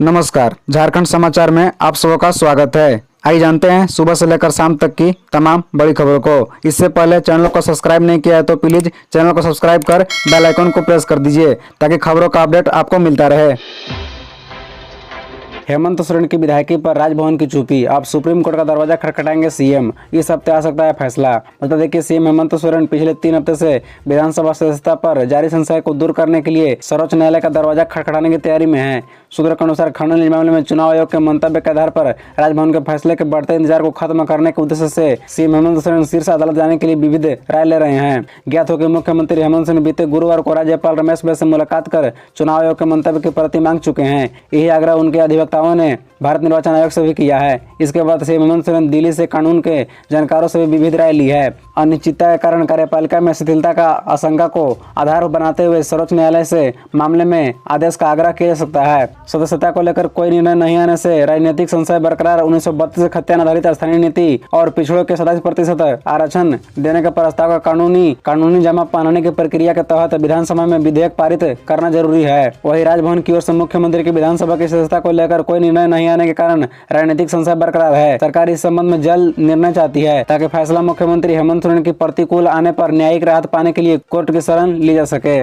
नमस्कार, झारखंड समाचार में आप सबका का स्वागत है। आइए जानते हैं सुबह से लेकर शाम तक की तमाम बड़ी खबरों को। इससे पहले चैनल को सब्सक्राइब नहीं किया है तो प्लीज चैनल को सब्सक्राइब कर बेल आइकन को प्रेस कर दीजिए ताकि खबरों का अपडेट आपको मिलता रहे। हेमंत सोरेन की विधायकी पर राजभवन की चुप्पी, अब सुप्रीम कोर्ट का दरवाजा खटखटाएंगे सीएम। इस हफ्ते आ सकता है फैसला। बता दें कि सीएम हेमंत सोरेन पिछले 3 हफ्ते से विधानसभा सदस्यता पर जारी संशय को दूर करने के लिए सर्वोच्च न्यायालय का दरवाजा खटखटाने की तैयारी में है। सूत्रों के अनुसार खनन मामले में चुनाव आयोग के मंतव्य के आधार पर राजभवन के फैसले के बढ़ते इंतजार को खत्म करने के उद्देश्य से सीएम हेमंत सोरेन शीर्ष अदालत जाने के लिए विविध राय ले रहे हैं। ज्ञात हो कि मुख्यमंत्री हेमंत सोरेन बीते गुरुवार को राज्यपाल रमेश बैस से मुलाकात कर चुनाव आयोग के मंतव्य की प्रति मांग चुके हैं। यही आग्रह उनके अधिवक्ताओं ने भारत निर्वाचन आयोग से भी किया है। इसके बाद सीएम हेमंत सोरेन दिल्ली से कानून के जानकारों से भी विविध राय ली है। अनिश्चितता के कारण कार्यपालिका में शिथिलता का आशंका को आधार बनाते हुए सर्वोच्च न्यायालय से मामले में आदेश का आग्रह किया जा सकता है। सदस्यता को लेकर कोई निर्णय नहीं आने से राजनीतिक संशय बरकरार। 1932 से खतियान आधारित स्थानीय नीति और पिछड़ों के 27% आरक्षण देने के प्रस्ताव का कानूनी जमा पहनाने की प्रक्रिया के तहत विधानसभा में विधेयक पारित करना जरूरी है। वही राजभवन की ओर से मुख्यमंत्री की विधानसभा की सदस्यता को लेकर कोई निर्णय नहीं आने के कारण राजनीतिक संशय बरकरार है। सरकार इस संबंध में जल्द निर्णय चाहती है ताकि फैसला मुख्यमंत्री हेमंत सोरेन की प्रतिकूल आने पर न्यायिक राहत पाने के लिए कोर्ट की शरण ली जा सके।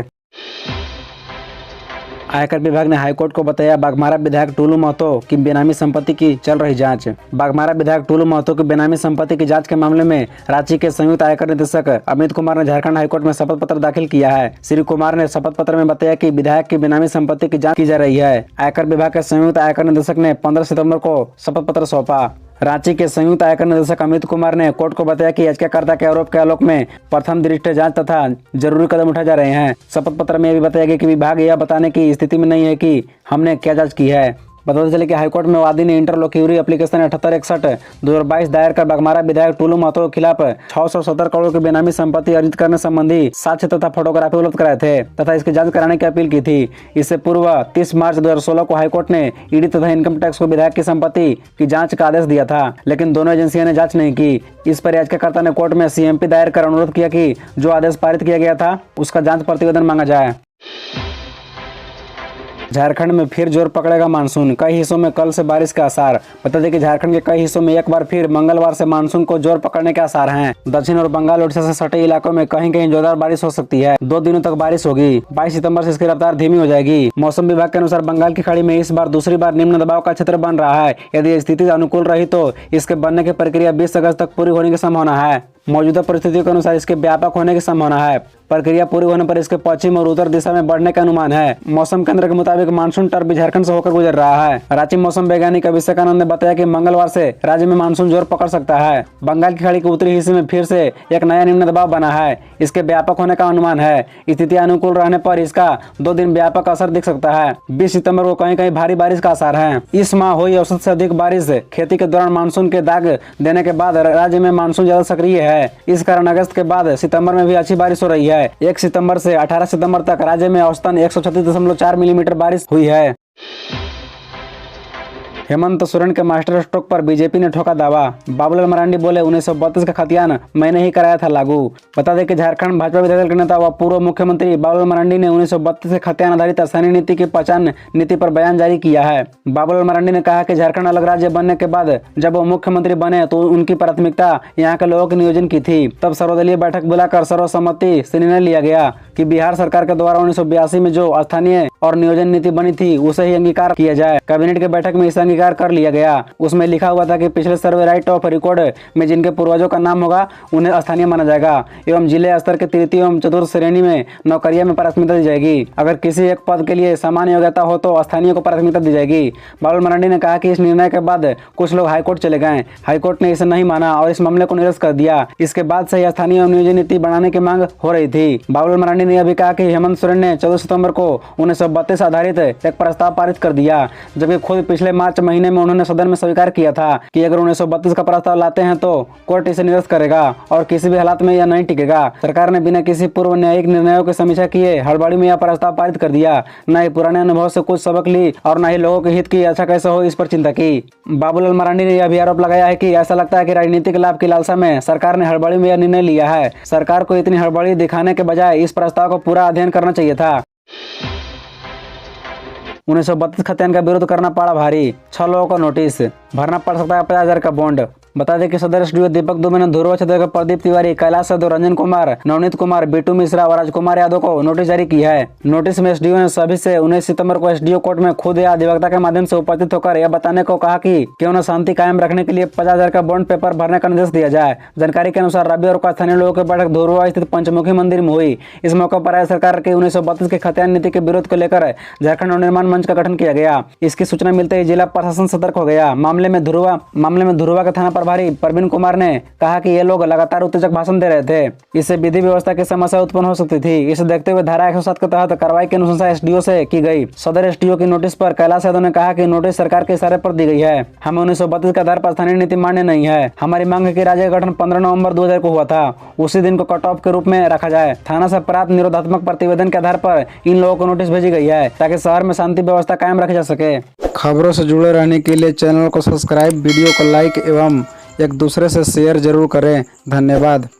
आयकर विभाग ने हाईकोर्ट को बताया बाघमारा विधायक टुलू महतो की बेनामी संपत्ति की चल रही जांच। बाघमारा विधायक टुलू महतो की बेनामी संपत्ति की जांच के मामले में रांची के संयुक्त आयकर निदेशक अमित कुमार ने झारखंड हाईकोर्ट में शपथ पत्र दाखिल किया है। श्री कुमार ने शपथ पत्र में बताया कि विधायक की बेनामी संपत्ति की जांच की जा रही है। आयकर विभाग के संयुक्त आयकर निदेशक ने 15 सितम्बर को शपथ पत्र सौंपा। रांची के संयुक्त आयकर निदेशक अमित कुमार ने कोर्ट को बताया कि याचिकाकर्ता के आरोप के आलोक में प्रथम दृष्टया जांच तथा जरूरी कदम उठाए जा रहे हैं। शपथ पत्र में यह भी बताया गया कि विभाग यह बताने की स्थिति में नहीं है कि हमने क्या जांच की है। बताते चले कि हाईकोर्ट में वादी ने इंटरलोक्यूटरी एप्लीकेशन 7861/2022 दायर कर बाघमारा विधायक टुलू महतो के खिलाफ 670 करोड़ की बेनामी संपत्ति अर्जित करने संबंधी साक्ष्य तथा फोटोग्राफी उपलब्ध कराए थे तथा इसकी जांच कराने की अपील की थी। इससे पूर्व 30 मार्च 2016 को हाईकोर्ट ने ईडी तथा इनकम टैक्स को विधायक की संपत्ति की जाँच का आदेश दिया था, लेकिन दोनों एजेंसियों ने जाँच नहीं की। इस पर याचिकाकर्ता ने कोर्ट में सीएमपी दायर कर अनुरोध किया कि जो आदेश पारित किया गया था उसका जाँच प्रतिवेदन मांगा जाए। झारखंड में फिर जोर पकड़ेगा मानसून, कई हिस्सों में कल से बारिश के आसार। बता दें कि झारखंड के कई हिस्सों में एक बार फिर मंगलवार से मानसून को जोर पकड़ने के आसार हैं। दक्षिण और बंगाल ओडिशा से सटे इलाकों में कहीं कहीं जोरदार बारिश हो सकती है। 2 दिनों तक बारिश होगी। 22 सितंबर से इसकी रफ्तार धीमी हो जाएगी। मौसम विभाग के अनुसार बंगाल की खाड़ी में इस बार दूसरी बार निम्न दबाव का क्षेत्र बन रहा है। यदि स्थिति अनुकूल रही तो इसके बनने की प्रक्रिया 20 अगस्त तक पूरी होने की संभावना है। मौजूदा परिस्थितियों के अनुसार इसके व्यापक होने की संभावना है। प्रक्रिया पूरी होने पर इसके पश्चिम और उत्तर दिशा में बढ़ने का अनुमान है। मौसम केंद्र के मुताबिक मानसून टर्फ भी झारखंड से होकर गुजर रहा है। रांची मौसम वैज्ञानिक अभिषेक आनंद ने बताया कि मंगलवार से राज्य में मानसून जोर पकड़ सकता है। बंगाल की खाड़ी के उत्तरी हिस्से में फिर से एक नया निम्न दबाव बना है। इसके व्यापक होने का अनुमान है। स्थिति अनुकूल रहने पर इसका 2 दिन व्यापक असर दिख सकता है। 20 सितंबर को कहीं कहीं भारी बारिश का आसार है। इस माह हुई औसत से अधिक बारिश खेती के दौरान मानसून के दाग देने के बाद राज्य में मानसून ज्यादा सक्रिय है। इस कारण अगस्त के बाद सितंबर में भी अच्छी बारिश हो रही है। 1 सितंबर से 18 सितंबर तक राज्य में औसतन 136.4 मिलीमीटर बारिश हुई है। हेमंत सोरेन के मास्टर स्ट्रोक पर बीजेपी ने ठोका दावा। बाबूलाल मरांडी बोले 1932 का खतियान मैंने ही कराया था लागू। बता दें कि झारखंड भाजपा विधायक दल के नेता व पूर्व मुख्यमंत्री बाबूलाल मरांडी ने 1932 के खतियान आधारित स्थानीय नीति की पहचान नीति पर बयान जारी किया है। बाबूलाल मरांडी ने कहा कि झारखंड अलग राज्य बनने के बाद जब वो मुख्यमंत्री बने तो उनकी प्राथमिकता यहाँ के लोगों के नियोजन की थी। तब सर्वदलीय बैठक बुलाकर सर्वसम्मति से निर्णय लिया गया कि बिहार सरकार के द्वारा 1982 में जो स्थानीय और नियोजन नीति बनी थी उसे ही अंगीकार किया जाए। कैबिनेट की बैठक में इसे अंगीकार कर लिया गया। उसमें लिखा हुआ था कि पिछले सर्वे राइट ऑफ रिकॉर्ड में जिनके पूर्वजों का नाम होगा उन्हें स्थानीय माना जाएगा एवं जिले स्तर के तृतीय एवं चतुर्थ श्रेणी में नौकरियों में प्राथमिकता दी जाएगी। अगर किसी एक पद के लिए सामान्य योग्यता हो तो स्थानीय को प्राथमिकता दी जाएगी। बाबूलाल मरांडी ने कहा कि इस निर्णय के बाद कुछ लोग हाईकोर्ट चले गए। हाईकोर्ट ने इसे नहीं माना और इस मामले को निरस्त कर दिया। इसके बाद से स्थानीय नियोजन नीति बनाने की मांग हो रही थी। बाबूलाल मरांडी ने यह भी कहा कि हेमंत सोरेन ने 14 सितंबर को 1932 आधारित एक प्रस्ताव पारित कर दिया, जबकि खुद पिछले मार्च महीने में उन्होंने सदन में स्वीकार किया था कि अगर 1932 का प्रस्ताव लाते हैं तो कोर्ट इसे निरस्त करेगा और किसी भी हालात में यह नहीं टिकेगा। सरकार ने बिना किसी पूर्व न्यायिक निर्णयों की समीक्षा किए हड़बड़ी में यह प्रस्ताव पारित कर दिया। न ही पुराने अनुभव से कुछ सबक ली और न ही लोगों के हित की अच्छा कैसे हो इस पर चिंता की। बाबूलाल मरांडी ने यह भी आरोप लगाया है कि ऐसा लगता है कि राजनीतिक लाभ की लालसा में सरकार ने हड़बड़ी में यह निर्णय लिया है। सरकार को इतनी हड़बड़ी दिखाने के बजाय इस प्रस्ताव को पूरा अध्ययन करना चाहिए था। 1932 खतियान का विरोध करना पड़ा भारी, 6 लोगों को नोटिस, भरना पड़ सकता है 50,000 का बॉन्ड। बता दें कि सदर एसडीओ दीपक दुबे ने ध्रुव छत्तीसगढ़ प्रदीप तिवारी, कैलाश यादव, रंजन कुमार, नवनीत कुमार, बीटू मिश्रा और राजकुमार यादव को नोटिस जारी की है। नोटिस में एसडीओ ने सभी से 19 सितंबर को एसडीओ कोर्ट में खुद या अधिवक्ता के माध्यम से उपस्थित होकर यह बताने को कहा कि क्यों न शांति कायम रखने के लिए 50,000 का बॉन्ड पेपर भरने का निर्देश दिया जाए। जानकारी के अनुसार रविवार को स्थानीय लोगों की बैठक धुरुआ स्थित पंचमुखी मंदिर में हुई। इस मौके पर राज्य सरकार के 1932 के खतियान नीति के विरोध को लेकर झारखंड नवनिर्माण मंच का गठन किया गया। इसकी सूचना मिलते ही जिला प्रशासन सतर्क हो गया। मामले में धुरुआ के थाना प्रभारी प्रवीण कुमार ने कहा कि ये लोग लगातार उत्तेजक भाषण दे रहे थे, इससे विधि व्यवस्था की समस्या उत्पन्न हो सकती थी। इसे देखते हुए धारा 107 के तहत कार्रवाई की अनुशंसा एसडीओ से की गई। सदर एसडीओ की नोटिस पर कैलाश यादव ने कहा कि नोटिस सरकार के इशारे पर दी गई है। हमें 1932 के आधार पर स्थानीय नीति मान्य नहीं है। हमारी मांग है कि राज्य का गठन 15 नवंबर 2000 को हुआ था, उसी दिन को कट ऑफ के रूप में रखा जाए। थाना से प्राप्त निरोधात्मक प्रतिवेदन के आधार पर इन लोगों को नोटिस भेजी गई है ताकि शहर में शांति व्यवस्था कायम रखी जा सके। खबरों से जुड़े रहने के लिए चैनल को सब्सक्राइब, वीडियो को लाइक एवं एक दूसरे से शेयर जरूर करें। धन्यवाद।